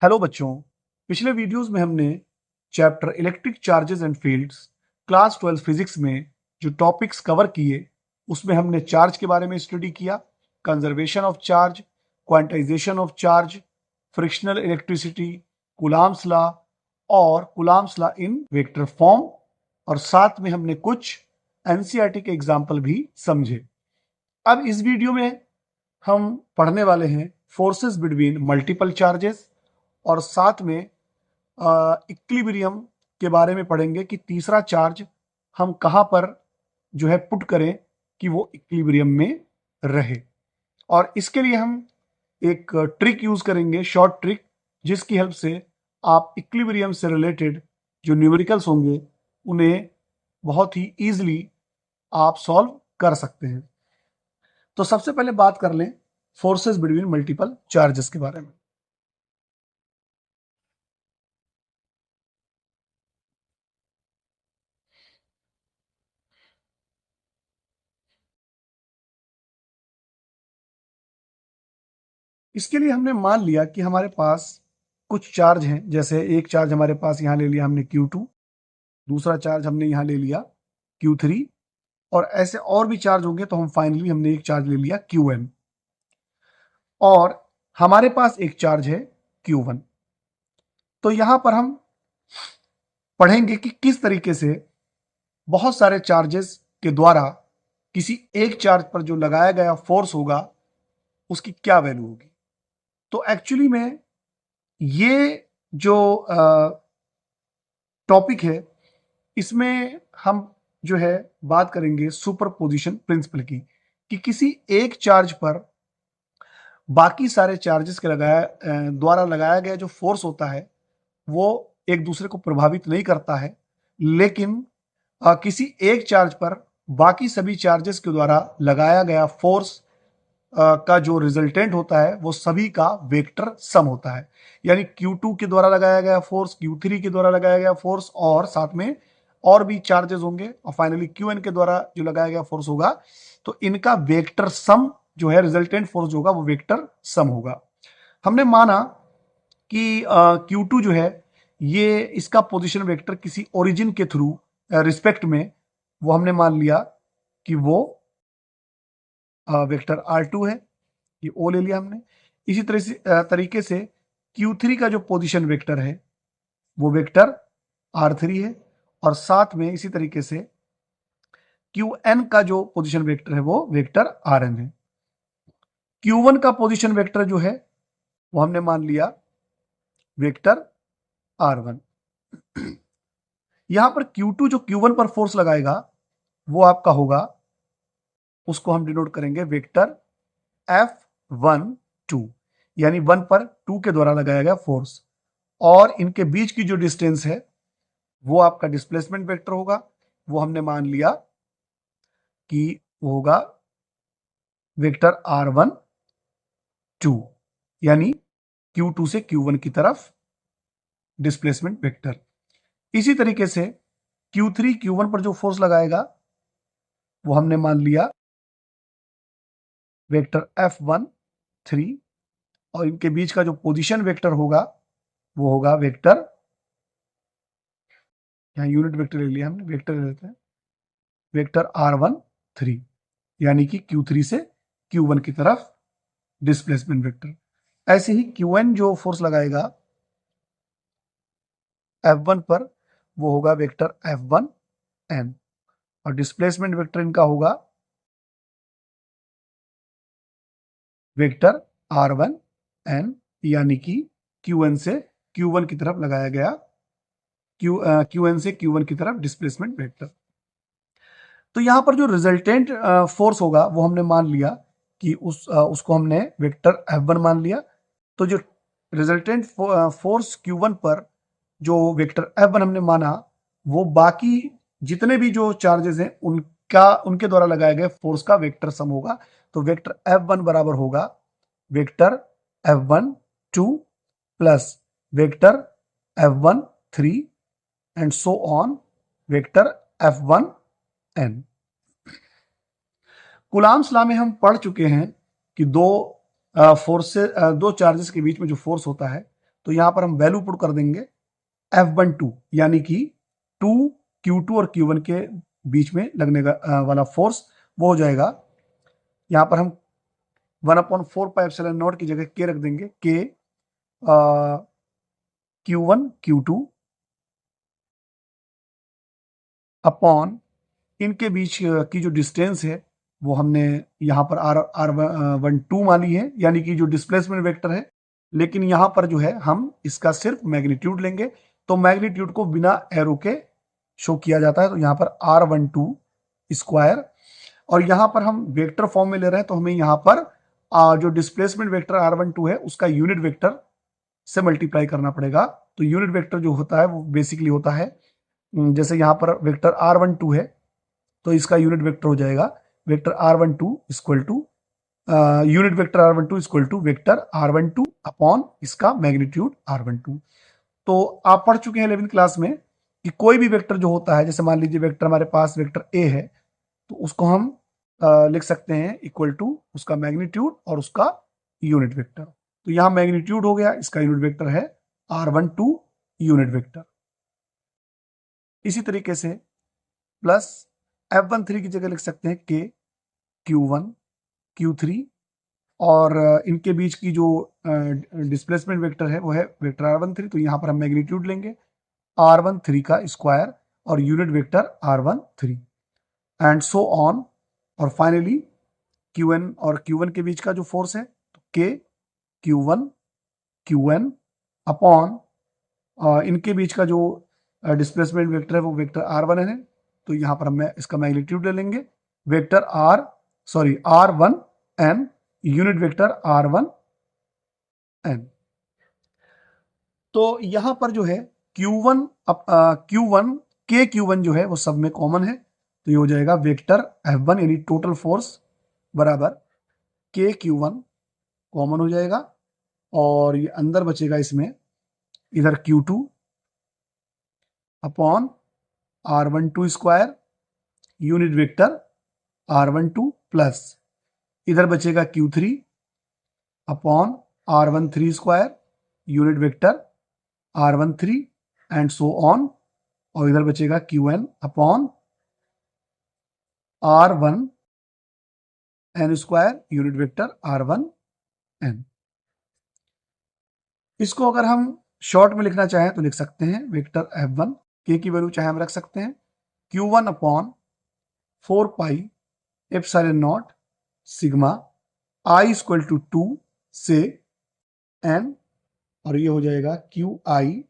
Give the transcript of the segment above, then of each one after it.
Hello बच्चों, पिछले videos में हमने chapter electric charges and fields class 12 physics में जो टॉपिक्स कवर किए उसमें हमने चार्ज के बारे में स्टडी किया, conservation of charge, quantization of charge, frictional electricity, Coulomb's law और Coulomb's law in vector form और साथ में हमने कुछ एनसीईआरटी के एग्जाम्पल भी समझे। अब इस वीडियो में हम पढ़ने वाले हैं फोर्सेस बिटवीन मल्टीपल चार्जेस और साथ में इक्विलिब्रियम के बारे में पढ़ेंगे कि तीसरा चार्ज हम कहां पर जो है पुट करें कि वो इक्विलिब्रियम में रहे। और इसके लिए हम एक ट्रिक यूज करेंगे, शॉर्ट ट्रिक, जिसकी हेल्प से आप इक्विलिब्रियम से रिलेटेड जो न्यूमेरिकल्स होंगे उन्हें बहुत ही इजीली आप सॉल्व कर सकते हैं। तो सबसे पहले बात कर लें फोर्सेस बिटवीन मल्टीपल चार्जेस के बारे में। इसके लिए हमने मान लिया कि हमारे पास कुछ चार्ज हैं, जैसे एक चार्ज हमारे पास यहां ले लिया हमने Q2, दूसरा चार्ज हमने यहां ले लिया Q3 और ऐसे और भी चार्ज होंगे। तो हम फाइनली हमने एक चार्ज ले लिया Qn और हमारे पास एक चार्ज है Q1। तो यहां पर हम पढ़ेंगे कि किस तरीके से बहुत सारे चार्जेस के द्वारा किसी एक चार्ज पर जो लगाया गया फोर्स होगा उसकी क्या वैल्यू होगी। तो एक्चुअली में ये जो टॉपिक है इसमें हम जो है बात करेंगे सुपरपोजिशन प्रिंसिपल की, कि किसी एक चार्ज पर बाकी सारे चार्जेस के द्वारा लगाया गया जो फोर्स होता है वो एक दूसरे को प्रभावित नहीं करता है, लेकिन किसी एक चार्ज पर बाकी सभी चार्जेस के द्वारा लगाया गया फोर्स का जो रिजल्टेंट होता है वो सभी का वेक्टर सम होता है। यानी Q2 के द्वारा लगाया गया फोर्स, Q3 के द्वारा लगाया गया फोर्स और साथ में और भी चार्जेस होंगे और फाइनली Qn के द्वारा जो लगाया गया फोर्स होगा, तो इनका वेक्टर सम जो है रिजल्टेंट फोर्स जो होगा वो वेक्टर सम होगा। हमने माना कि Q2 जो है ये इसका पोजीशन वेक्टर किसी ओरिजिन के थ्रू रिस्पेक्ट में वो हमने मान लिया कि वो वेक्टर R2 है, ये O ले लिया हमने। इसी तरह से तरीके से Q3 का जो पोजीशन वेक्टर है वो वेक्टर R3 है और साथ में इसी तरीके से Qn का जो पोजीशन वेक्टर है वो वेक्टर Rn है। Q1 का पोजीशन वेक्टर जो है वो हमने मान लिया वेक्टर R1। यहां पर Q2 जो Q1 पर फोर्स लगाएगा वो आपका होगा, उसको हम डिनोट करेंगे वेक्टर F12, यानी 1 पर 2 के द्वारा लगाया गया फोर्स और इनके बीच की जो डिस्टेंस है वो आपका डिस्प्लेसमेंट वेक्टर होगा। वो हमने मान लिया कि वो होगा वेक्टर R12, यानी Q2 से Q1 की तरफ डिस्प्लेसमेंट वेक्टर। इसी तरीके से Q3 Q1 पर जो फोर्स लगाएगा वो हमने मान लिया वेक्टर F13 और इनके बीच का जो पोजीशन वेक्टर होगा वो होगा वेक्टर, यहां यूनिट वेक्टर ले लिया हमने, वेक्टर ले लेते हैं वेक्टर R13, यानी कि Q3 से Q1 की तरफ डिस्प्लेसमेंट वेक्टर। ऐसे ही Qn जो फोर्स लगाएगा F1 पर वो होगा वेक्टर F1n और डिस्प्लेसमेंट वेक्टर इनका होगा वेक्टर R1n, यानी कि Qn से Q1 की तरफ लगाया गया Qn से Q1 की तरफ डिस्प्लेसमेंट वेक्टर। तो यहां पर जो रिजल्टेंट फोर्स होगा वो हमने मान लिया कि उसको हमने वेक्टर F1 मान लिया। तो जो रिजल्टेंट फोर्स Q1 पर जो वेक्टर F1 हमने माना वो बाकी जितने भी जो चार्जेस हैं उनके द्वारा लगाए गए फोर्स का वेक्टर सम होगा। तो वेक्टर F1 बराबर होगा vector F12 plus vector F13 and so on vector F1n। Coulomb's law में हम पढ़ चुके हैं कि दो चार्जेस के बीच में जो फोर्स होता है तो यहाँ पर हम वैल्यू पुट कर देंगे F12 यानी कि 2Q2 और Q1 के बीच में लगने का वाला फोर्स वो हो जाएगा। यहाँ पर हम 1/4 पाई एप्सिलॉन नॉट की जगह K रख देंगे, K Q1 Q2 अपॉन इनके बीच की जो डिस्टेंस है वो हमने यहाँ पर R12 मानी है, यानी कि जो डिस्प्लेसमेंट वेक्टर है। लेकिन यहाँ पर जो है हम इसका सिर्फ मैग्नीट्यूड लेंगे, तो मैग्नीट्यूड को बिना एरो के शो किया जाता है। तो यहाँ पर R12 स्क्वायर, और यहाँ पर हम वेक्टर फॉर्म में ले रहे हैं तो हमें यहाँ पर जो डिस्प्लेसमेंट वेक्टर R12 है उसका यूनिट वेक्टर से मल्टीप्लाई करना पड़ेगा। तो यूनिट वेक्टर जो होता है वो बेसिकली होता है, जैसे यहाँ पर वेक्टर R12 है तो इसका यूनिट वेक्टर हो जाएगा vector R12 equal to unit vector R12 equal to vector R12 upon इसका मैग्नीट्यूड R12। तो आप पढ़ चुके हैं 11th क्लास में कि कोई भी वेक्टर जो होता है, जैसे मान लीजिए वेक्टर हमारे पास वेक्टर ए है, तो उसको हम लिख सकते हैं इक्वल टू उसका मैग्नीट्यूड और उसका यूनिट वेक्टर। तो यहाँ मैग्नीट्यूड हो गया, इसका यूनिट वेक्टर है R12 यूनिट वेक्टर। इसी तरीके से प्लस F13 की जगह लिख सकते हैं K Q1 Q3, और इनके बीच की जो डिस्प्लेसमेंट वेक्टर है वो है वेक्टर R13। तो यहाँ पर हम मैग्नीट्यूड लेंगे R13 का स्क्वायर और unit vector R13 and so on. और फाइनली Qn और Q1 के बीच का जो फोर्स है तो K Q1 Qn अपॉन इनके बीच का जो डिस्प्लेसमेंट वेक्टर है वो वेक्टर R1 है। तो यहाँ पर हम इसका मैग्नीट्यूड ले लेंगे vector R1n unit vector R1n। तो यहाँ पर जो है Q1 Q1 K Q1 जो है वो सब में कॉमन है, तो ये हो जाएगा वेक्टर F1 यानी टोटल फोर्स बराबर K Q1 कॉमन हो जाएगा, और ये अंदर बचेगा इसमें इधर Q2 upon R12 square unit vector R12 plus इधर बचेगा Q3 upon R13 square unit vector R13 and so on, और इधर बचेगा Qn upon R1n square unit vector R1n। इसको अगर हम शॉर्ट में लिखना चाहें तो लिख सकते हैं वेक्टर F1 K की वैल्यू चाहे हम रख सकते हैं Q1 upon 4 pi epsilon naught sigma I equal to 2 से n, और ये हो जाएगा QI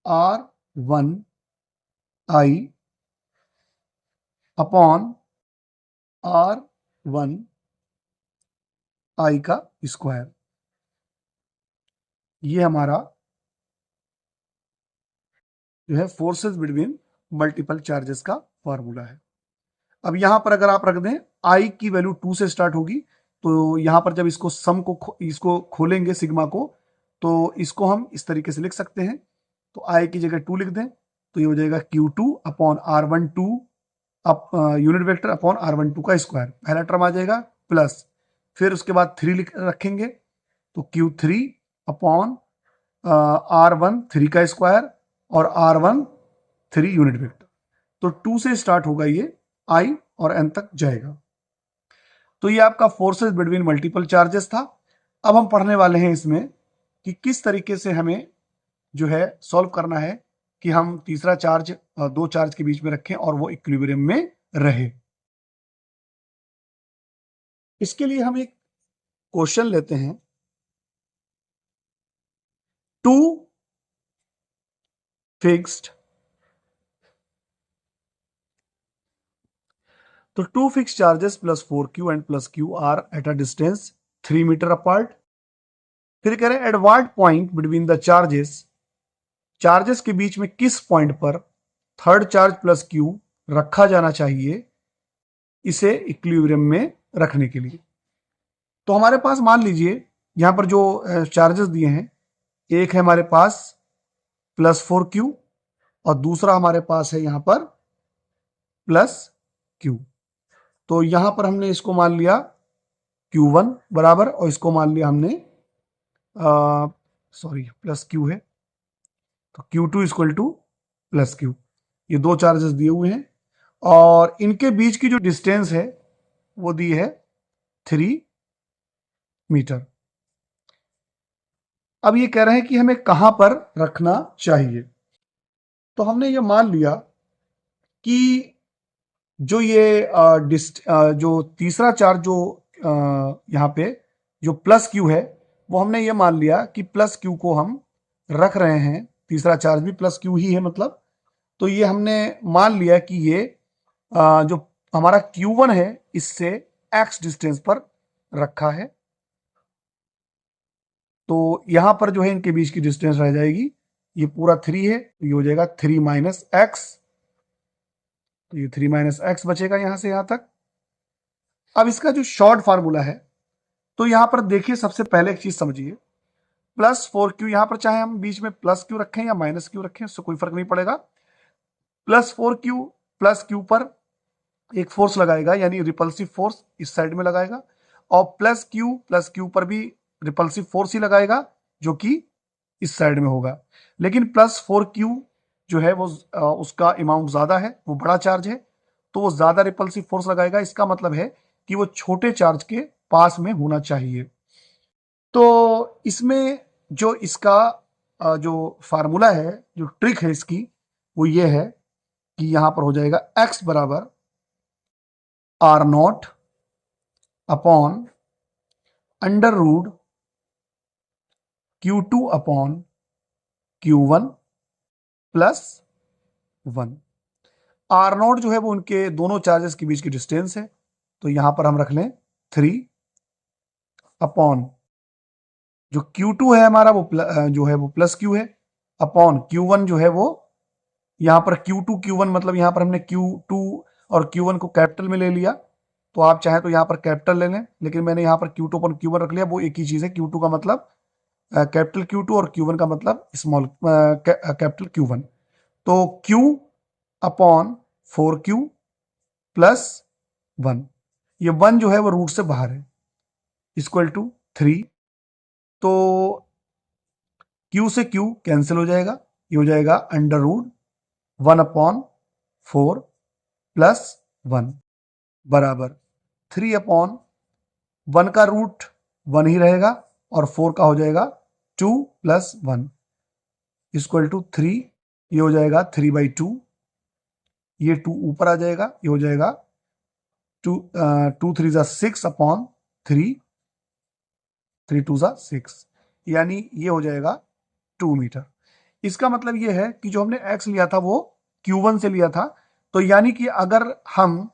R1I अपॉन R1I का स्क्वायर। ये हमारा जो है फोर्सेस बिटवीन मल्टीपल चार्जेस का फॉर्मूला है। अब यहां पर अगर आप रख दें I की वैल्यू 2 से स्टार्ट होगी, तो यहां पर जब इसको सम को इसको खोलेंगे सिग्मा को, तो इसको हम इस तरीके से लिख सकते हैं। तो I की जगह 2 लिख दें तो ये हो जाएगा Q2 upon R12 unit vector upon R12 का स्क्वायर, पहला टर्म आ जाएगा, प्लस फिर उसके बाद 3 रखेंगे तो Q3 अपॉन R13 का स्क्वायर और R13 यूनिट वेक्टर। तो 2 से स्टार्ट होगा ये I और n तक जाएगा। तो ये आपका फोर्सेस बिटवीन मल्टीपल चार्जेस था। अब हम पढ़ने वाले हैं इसमें कि किस तरीके से हमें जो है सॉल्व करना है कि हम तीसरा चार्ज दो चार्ज के बीच में रखें और वो इक्विलिब्रियम में रहे। इसके लिए हम एक क्वेश्चन लेते हैं, टू फिक्स्ड तो two fix charges plus 4Q and plus Q are at a distance 3 metre apart. फिर कह रहे हैं at what point between the charges के बीच में किस पॉइंट पर थर्ड चार्ज प्लस Q रखा जाना चाहिए इसे इक्विलिब्रियम में रखने के लिए। तो हमारे पास मान लीजिए यहां पर जो चार्जेस दिए हैं, एक है हमारे पास प्लस 4Q और दूसरा हमारे पास है यहां पर प्लस Q। तो यहां पर हमने इसको मान लिया Q1 बराबर और इसको मान लिया हमने सॉरी प्लस क्यू है, तो Q2 equal two plus Q. ये दो चार्जेस दिए हुए हैं और इनके बीच की जो डिस्टेंस है वो दी है 3 मीटर। अब ये कह रहे हैं कि हमें कहां पर रखना चाहिए। तो हमने ये मान लिया कि जो ये जो तीसरा चार्ज जो यहाँ पे जो प्लस क्यू है, वो हमने ये मान लिया कि प्लस क्यू को हम रख रहे हैं, तीसरा चार्ज भी प्लस क्यू ही है मतलब। तो ये हमने मान लिया कि ये जो हमारा Q1 है इससे x डिस्टेंस पर रखा है। तो यहां पर जो है इनके बीच की डिस्टेंस रह जाएगी, ये पूरा 3 है तो ये हो जाएगा 3 माइनस एक्स, तो ये 3 माइनस एक्स बचेगा यहां से यहां तक। अब इसका जो शॉर्ट फार्मूला है, तो यहां पर देखिए सबसे पहले एक चीज समझिए, प्लस 4Q, यहां पर चाहे हम बीच में प्लस क्यू रखें या माइनस क्यू रखें उससे कोई फर्क नहीं पड़ेगा। प्लस 4Q प्लस क्यू पर एक फोर्स लगाएगा, यानी रिपल्सिव फोर्स इस साइड में लगाएगा, और प्लस क्यू पर भी रिपल्सिव फोर्स ही लगाएगा जो कि इस साइड में होगा। लेकिन प्लस 4Q जो है वो उसका अमाउंट ज्यादा है, वो बड़ा चार्ज है, तो वो ज्यादा रिपल्सिव फोर्स लगाएगा। इसका मतलब है कि वो छोटे चार्ज के पास में होना चाहिए। तो इसमें जो इसका जो फार्मूला है, जो ट्रिक है इसकी, वो ये है कि यहां पर हो जाएगा x बराबर R0 upon under root Q2 upon Q1 plus 1। R0 जो है वो उनके दोनों चार्जेस के बीच की डिस्टेंस है, तो यहां पर हम रख लें 3 अपॉन जो Q2 है हमारा वो जो है वो प्लस Q है, अपॉन Q1 जो है वो यहां पर Q2 Q1 मतलब यहां पर हमने Q2 और Q1 को कैपिटल में ले लिया, तो आप चाहें तो यहां पर कैपिटल ले लें, लेकिन मैंने यहां पर Q2 अपॉन Q1 रख लिया, वो एक ही चीज है। Q2 का मतलब कैपिटल Q2 और Q1 का मतलब स्मॉल कैपिटल Q1। तो Q अपॉन 4Q प्लस 1, ये 1 जो है वो रूट से बाहर है, इक्वल टू 3। तो Q से Q कैंसिल हो जाएगा, ये हो जाएगा अंडर रूट 1 अपॉन 4 प्लस 1 बराबर 3 अपॉन 1 का रूट 1 ही रहेगा और 4 का हो जाएगा 2 प्लस 1 इक्वल टू 3। ये हो जाएगा 3/2, ये 2 ऊपर आ जाएगा, ये हो जाएगा 2 3 जा 6 अपॉन 3, 3 2 जा 6, यानी ये हो जाएगा 2 मीटर। इसका मतलब ये है कि जो हमने x लिया था वो Q1 से लिया था, तो यानी कि अगर हम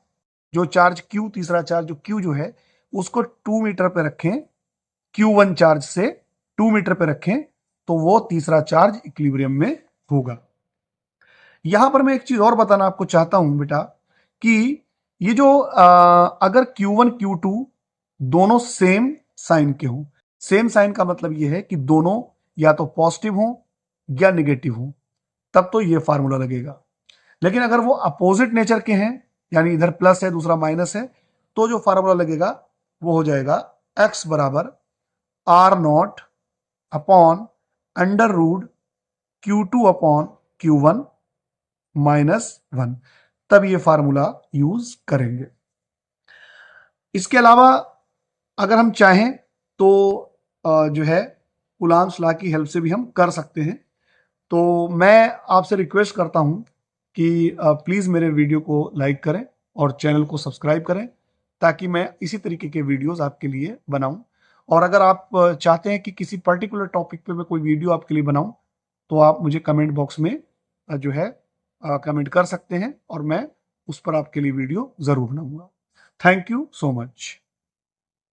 जो चार्ज Q, तीसरा चार्ज जो Q जो है उसको 2 मीटर पे रखें, Q1 चार्ज से 2 मीटर पे रखें, तो वो तीसरा चार्ज इक्विलिब्रियम में होगा। यहां पर मैं एक चीज और बताना आपको चाहता हूं बेटा, कि ये जो अगर Q1 Q2 दोनों सेम साइन के हों, सेम साइन का मतलब ये है कि दोनों या तो पॉजिटिव हों या नेगेटिव हों, तब तो ये फार्मूला लगेगा। लेकिन अगर वो अपोजिट नेचर के हैं, यानी इधर प्लस है दूसरा माइनस है, तो जो फार्मूला लगेगा वो हो जाएगा x बराबर R0 upon under root Q2 upon Q1 minus 1, तब ये फार्मूला यूज करेंगे। इसके अलावा अगर हम चाहें तो जो है कूलॉम्स लॉ की हेल्प से भी हम कर सकते हैं। तो मैं आपसे रिक्वेस्ट करता हूं कि प्लीज मेरे वीडियो को लाइक करें और चैनल को सब्सक्राइब करें, ताकि मैं इसी तरीके के वीडियोस आपके लिए बनाऊं। और अगर आप चाहते हैं कि किसी पर्टिकुलर टॉपिक पे मैं कोई वीडियो आपके लिए बनाऊं, तो आप मुझे कमेंट बॉक्स में जो है कमेंट कर सकते हैं और मैं उस पर आपके लिए वीडियो जरूर बनाऊंगा। Thank you so much.